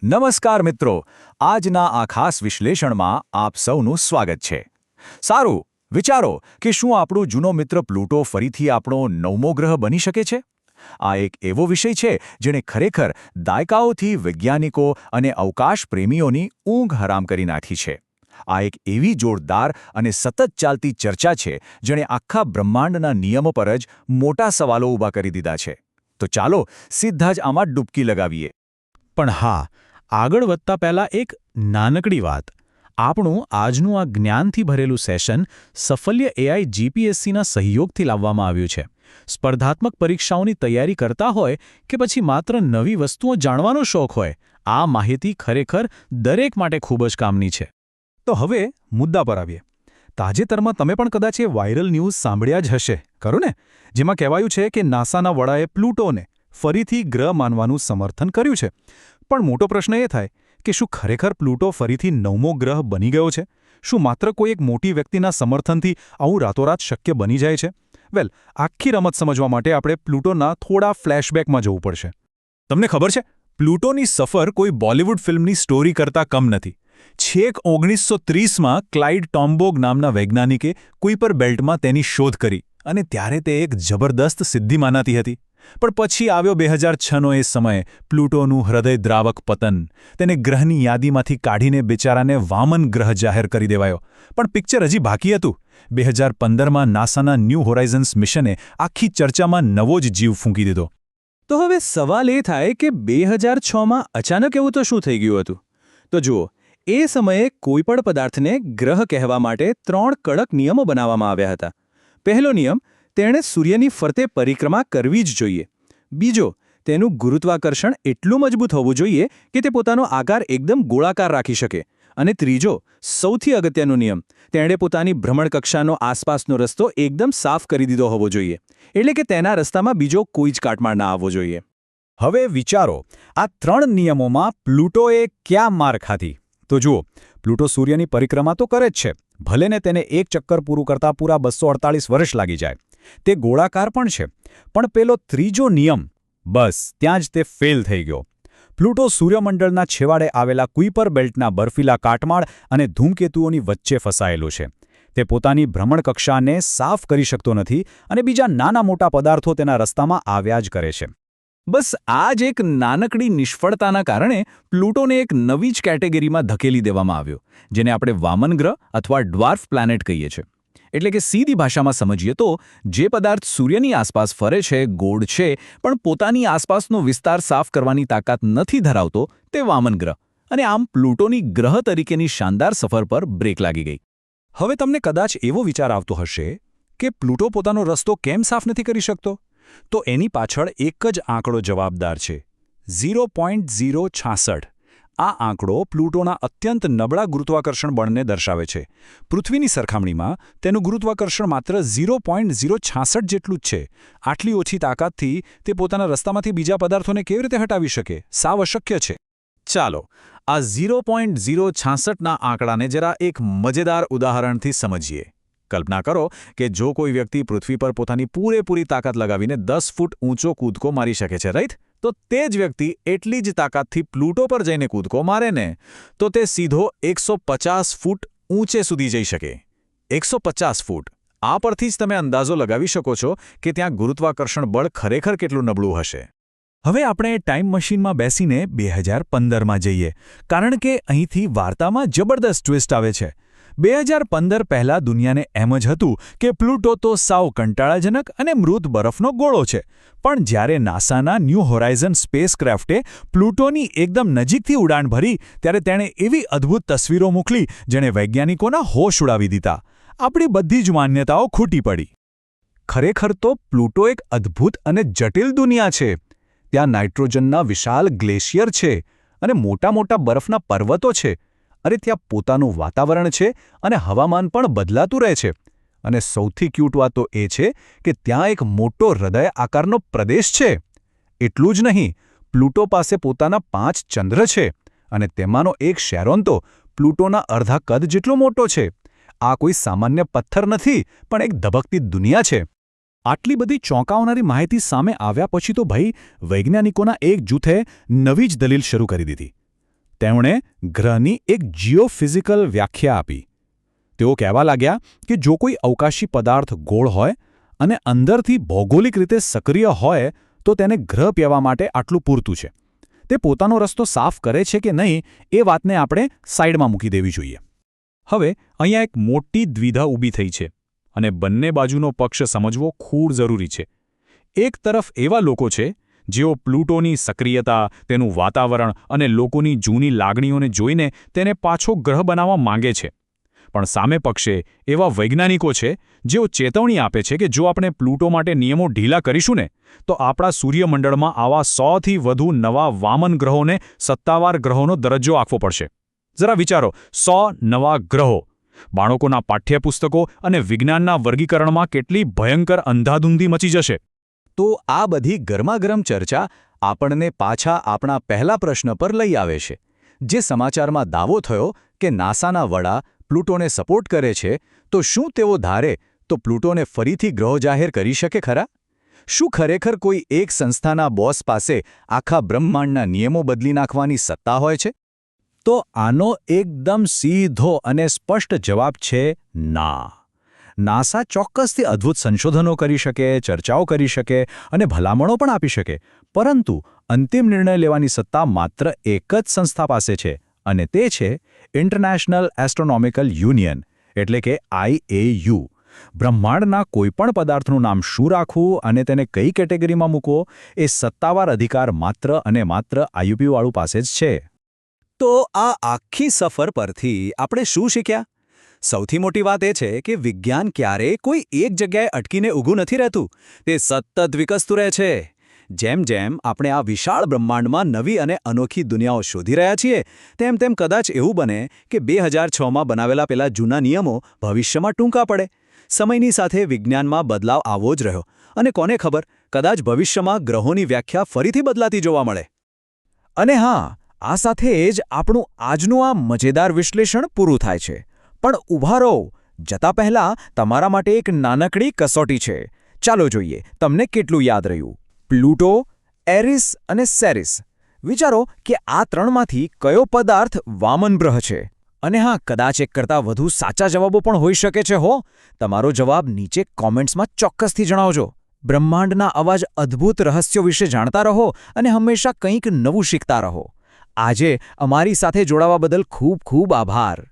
નમસ્કાર મિત્રો, આજના આ ખાસ વિશ્લેષણમાં આપ સૌનું સ્વાગત છે. સારું, વિચારો કે શું આપણો જૂનો મિત્ર પ્લુટો ફરીથી આપણો નવમો ગ્રહ બની શકે છે? આ એક એવો વિષય છે જેણે ખરેખર દાયકાઓથી વૈજ્ઞાનિકો અને અવકાશ પ્રેમીઓની ઊંઘ હરામ કરી નાખી છે. આ એક એવી જોરદાર અને સતત ચાલતી ચર્ચા છે જેણે આખા બ્રહ્માંડના નિયમો પર જ મોટા સવાલો ઊભા કરી દીધા છે. તો ચાલો સીધા જ આમાં ડૂબકી લગાવીએ. પણ હા, આગળ વધતા પહેલાં એક નાનકડી વાત. આપણું આજનું આ જ્ઞાનથી ભરેલું સેશન સફલ્ય એઆઈ જીપીએસસીના સહયોગથી લાવવામાં આવ્યું છે. સ્પર્ધાત્મક પરીક્ષાઓની તૈયારી કરતા હોય કે પછી માત્ર નવી વસ્તુઓ જાણવાનો શોખ હોય, આ માહિતી ખરેખર દરેક માટે ખૂબ જ કામની છે. તો હવે મુદ્દા પર આવીએ. તાજેતરમાં તમે પણ કદાચ એ વાયરલ ન્યૂઝ સાંભળ્યા જ હશે, ખરું ને? જેમાં કહેવાયું છે કે નાસાના વડાએ પ્લુટોને ફરીથી ગ્રહ માનવાનું સમર્થન કર્યું છે. પણ મોટો પ્રશ્ન એ થાય કે શું ખરેખર પ્લુટો ફરીથી નવમો ગ્રહ બની ગયો છે? શું માત્ર કોઈ એક મોટી વ્યક્તિના સમર્થનથી આવું રાતોરાત શક્ય બની જાય છે? વેલ, આખી રમત સમજવા માટે આપણે પ્લુટોના થોડા ફ્લેશબેકમાં જવું પડશે. તમને ખબર છે, પ્લુટોની સફર કોઈ બોલિવૂડ ફિલ્મની સ્ટોરી કરતાં કમ નથી. છેક 1930માં ક્લાઇડ ટોમ્બોગ નામના વૈજ્ઞાનિકે કુઈપર બેલ્ટમાં તેની શોધ કરી અને ત્યારે તે એક જબરદસ્ત સિદ્ધિ માનાતી હતી. પણ પછી આવ્યો 2006નો એ સમય, પ્લુટોનું હૃદયદ્રાવક પતન. તેને ગ્રહની યાદીમાંથી કાઢીને બિચારાને વામન ગ્રહ જાહેર કરી દેવાયો. પણ પિક્ચર હજી બાકી હતું. 2015માં નાસાના ન્યૂ હોરાઇઝન્સ મિશને આખી ચર્ચામાં નવો જ જીવ ફૂંકી દીધો. તો હવે સવાલ એ થાય કે 2006માં અચાનક એવું તો શું થઈ ગયું હતું? તો જુઓ, એ સમયે કોઈપણ પદાર્થને ગ્રહ કહેવા માટે 3 કડક નિયમો બનાવવામાં આવ્યા હતા. પહેલો નિયમ, તેણે સૂર્યની ફરતે પરિક્રમા કરવી જ જોઈએ. બીજો, તેનું ગુરુત્વાકર્ષણ એટલું મજબૂત હોવું જોઈએ કે તે પોતાનો આકાર એકદમ ગોળાકાર રાખી શકે. અને ત્રીજો, સૌથી અગત્યનો નિયમ, તેણે પોતાની ભ્રમણકક્ષાનો આસપાસનો રસ્તો એકદમ સાફ કરી દીધો હોવો જોઈએ. એટલે કે તેના રસ્તામાં બીજો કોઈ જ કાટમાળ ના આવવો જોઈએ. હવે વિચારો, આ 3 નિયમોમાં પ્લુટોએ ક્યાં માર ખાધી? તો જુઓ, પ્લુટો સૂર્યની પરિક્રમા તો કરે જ છે, ભલે ને તેને એક ચક્કર પૂરું કરતાં પૂરા 248 વર્ષ લાગી જાય. તે ગોળાકાર પણ છે, પણ પેલો ત્રીજો નિયમ, બસ ત્યાં જ તે ફેલ થઈ ગયો. પ્લુટો સૂર્યમંડળના છેવાડે આવેલા કુઈપર બેલ્ટના બર્ફીલા કાટમાળ અને ધૂમકેતુઓની વચ્ચે ફસાયેલો છે. તે પોતાની ભ્રમણકક્ષાને સાફ કરી શકતો નથી અને બીજા નાના મોટા પદાર્થો તેના રસ્તામાં આવ્યા જ કરે છે. બસ આ જ એક નાનકડી નિષ્ફળતાના કારણે પ્લુટોને એક નવી જ કેટેગરીમાં ધકેલી દેવામાં આવ્યો, જેને આપણે વામન ગ્રહ અથવા ડ્વાર્ફ પ્લેનેટ કહીએ છીએ. એટલે કે સીધી ભાષામાં સમજીએ તો, જે પદાર્થ સૂર્યની આસપાસ ફરે છે, ગોળ છે, પણ પોતાની આસપાસનો વિસ્તાર સાફ કરવાની તાકાત નથી ધરાવતો, તે વામન ગ્રહ. અને આમ પ્લુટોની ગ્રહ તરીકેની શાનદાર સફર પર બ્રેક લાગી ગઈ. હવે તમને કદાચ એવો વિચાર આવતો હશે કે પ્લુટો પોતાનો રસ્તો કેમ સાફ નથી કરી શકતો? તો એની પાછળ એક જ આંકડો જવાબદાર છે: 0.066. આ આંકડો પ્લુટોના અત્યંત નબળા ગુરુત્વાકર્ષણ બળને દર્શાવે છે. પૃથ્વીની સરખામણીમાં તેનું ગુરુત્વાકર્ષણ માત્ર 0.066 જેટલું જ છે. આટલી ઓછી તાકાતથી તે પોતાના રસ્તામાંથી બીજા પદાર્થોને કેવી રીતે હટાવી શકે? સાવ અશક્ય છે. ચાલો, આ 0.066ના આંકડાને જરા એક મજેદાર ઉદાહરણથી સમજીએ. કલ્પના કરો કે જો કોઈ વ્યક્તિ પૃથ્વી પર પોતાની પૂરેપૂરી તાકાત લગાવીને 10 ફૂટ ઊંચો કૂદકો મારી શકે છે, રાઈટ? તો તે જ વ્યક્તિ એટલી જ તાકાતથી પ્લુટો પર જઈને કૂદકો મારે ને, તો તે સીધો 150 ફૂટ ઊંચે સુધી જઈ શકે. 150 ફૂટ. આ પરથી જ તમે અંદાજો લગાવી શકો છો કે ત્યાં ગુરુત્વાકર્ષણ બળ ખરેખર કેટલું નબળું હશે. હવે આપણે ટાઈમ મશીનમાં બેસીને 2015માં જઈએ, કારણ કે અહીંથી વાર્તામાં જબરદસ્ત ટ્વિસ્ટ આવે છે. 2015 પહેલાં દુનિયાને એમ જ હતું કે પ્લુટો તો સાવ કંટાળાજનક અને મૃત બરફનો ગોળો છે. પણ જ્યારે નાસાના ન્યૂ હોરાઇઝન સ્પેસક્રાફ્ટે પ્લુટોની એકદમ નજીકથી ઉડાણ ભરી, ત્યારે તેણે એવી અદ્ભુત તસવીરો મોકલી જેણે વૈજ્ઞાનિકોના હોશ ઉડાવી દીધા. આપણી બધી જ માન્યતાઓ ખૂટી પડી. ખરેખર તો પ્લુટો એક અદ્ભુત અને જટિલ દુનિયા છે. ત્યાં નાઇટ્રોજનના વિશાળ ગ્લેશિયર છે અને મોટા મોટા બરફના પર્વતો છે. અને ત્યાં પોતાનું વાતાવરણ છે અને હવામાન પણ બદલાતું રહે છે. અને સૌથી ક્યૂટ વાત તો એ છે કે ત્યાં એક મોટો હૃદય આકારનો પ્રદેશ છે. એટલું જ નહીં, પ્લુટો પાસે પોતાના 5 ચંદ્ર છે અને તેમાંનો એક શેરોન તો પ્લુટોના અડધા કદ જેટલો મોટો છે. આ કોઈ સામાન્ય પથ્થર નથી, પણ એક ધબકતી દુનિયા છે. આટલી બધી ચોંકાવનારી માહિતી સામે આવ્યા પછી તો ભાઈ, વૈજ્ઞાનિકોના એક જૂથે નવી જ દલીલ શરૂ કરી દીધી. તેમણે ગ્રહની એક જીઓફિઝિકલ વ્યાખ્યા આપી. તેઓ કહેવા લાગ્યા કે જો કોઈ અવકાશી પદાર્થ ગોળ હોય અને અંદરથી ભૌગોલિક રીતે સક્રિય હોય તો તેને ગ્રહ કહેવા માટે આટલું પૂરતું છે. તે પોતાનો રસ્તો સાફ કરે છે કે નહીં એ વાતને આપણે સાઈડમાં મૂકી દેવી જોઈએ. હવે અહીંયા એક મોટી દ્વિધા ઊભી થઈ છે અને બંને બાજુનો પક્ષ સમજવો ખૂબ જરૂરી છે. એક તરફ એવા લોકો છે જેઓ પ્લુટોની સક્રિયતા, તેનું વાતાવરણ અને લોકોની જૂની લાગણીઓને જોઈને તેને પાછો ગ્રહ બનાવવા માંગે છે. પણ સામે પક્ષે એવા વૈજ્ઞાનિકો છે જેઓ ચેતવણી આપે છે કે જો આપણે પ્લુટો માટે નિયમો ઢીલા કરીશું ને તો આપણા સૂર્યમંડળમાં આવા 100થી વધુ નવા વામન ગ્રહોને સત્તાવાર ગ્રહોનો દરજ્જો આપવો પડશે. જરા વિચારો, 100 નવા ગ્રહો. બાળકોના પાઠ્યપુસ્તકો અને વિજ્ઞાનના વર્ગીકરણમાં કેટલી ભયંકર અંધાધૂંધી મચી જશે. તો આ બધી ગરમાગરમ ચર્ચા આપણને પાછા આપણા પહેલા પ્રશ્ન પર લઈ આવે છે. જે સમાચારમાં દાવો થયો કે નાસાના વડા પ્લુટોને સપોર્ટ કરે છે, તો શું તેઓ ધારે તો પ્લુટોને ફરીથી ગ્રહ જાહેર કરી શકે ખરા? શું ખરેખર કોઈ એક સંસ્થાના બોસ પાસે આખા બ્રહ્માંડના નિયમો બદલી નાખવાની સત્તા હોય છે? તો આનો એકદમ સીધો અને સ્પષ્ટ જવાબ છે ના. નાસા ચોક્કસથી અદ્ભુત સંશોધનો કરી શકે, ચર્ચાઓ કરી શકે અને ભલામણો પણ આપી શકે, પરંતુ અંતિમ નિર્ણય લેવાની સત્તા માત્ર એક જ સંસ્થા પાસે છે, અને તે છે ઇન્ટરનેશનલ એસ્ટ્રોનોમિકલ યુનિયન, એટલે કે IAU. બ્રહ્માંડના કોઈપણ પદાર્થનું નામ શું રાખવું અને તેને કઈ કેટેગરીમાં મૂકવો એ સત્તાવાર અધિકાર માત્ર અને માત્ર IUP પાસે જ છે. તો આ આખી સફર પરથી આપણે શું શીખ્યા? સૌથી મોટી વાત એ છે કે વિજ્ઞાન ક્યારેય કોઈ એક જગ્યાએ અટકીને ઊભું નથી રહેતું. તે સતત વિકસતું રહે છે. જેમ જેમ આપણે આ વિશાળ બ્રહ્માંડમાં નવી અને અનોખી દુનિયાઓ શોધી રહ્યા છીએ, તેમ તેમ કદાચ એવું બને કે 2006માં બનાવેલા પેલા જૂના નિયમો ભવિષ્યમાં ટૂંકા પડે. સમયની સાથે વિજ્ઞાનમાં બદલાવ આવવો જ રહ્યો, અને કોને ખબર, કદાચ ભવિષ્યમાં ગ્રહોની વ્યાખ્યા ફરીથી બદલાતી જોવા મળે. અને હા, આ સાથે જ આપણું આજનું આ મજેદાર વિશ્લેષણ પૂરું થાય છે. પણ ઊભા રહો, જતા પહેલા તમારા માટે એક નાનકડી કસોટી છે. ચાલો જોઈએ તમને કેટલું યાદ રહ્યું. પ્લુટો, એરિસ અને સેરિસ. વિચારો કે આ ત્રણમાંથી કયો પદાર્થ વામન ગ્રહ છે. અને હા, કદાચ એક કરતાં વધુ સાચા જવાબો પણ હોઈ શકે છે હો. તમારો જવાબ નીચે કોમેન્ટ્સમાં ચોક્કસથી જણાવજો. બ્રહ્માંડના આવા જ અદ્ભુત રહસ્યો વિશે જાણતા રહો અને હંમેશા કંઈક નવું શીખતા રહો. આજે અમારી સાથે જોડાવા બદલ ખૂબ ખૂબ આભાર.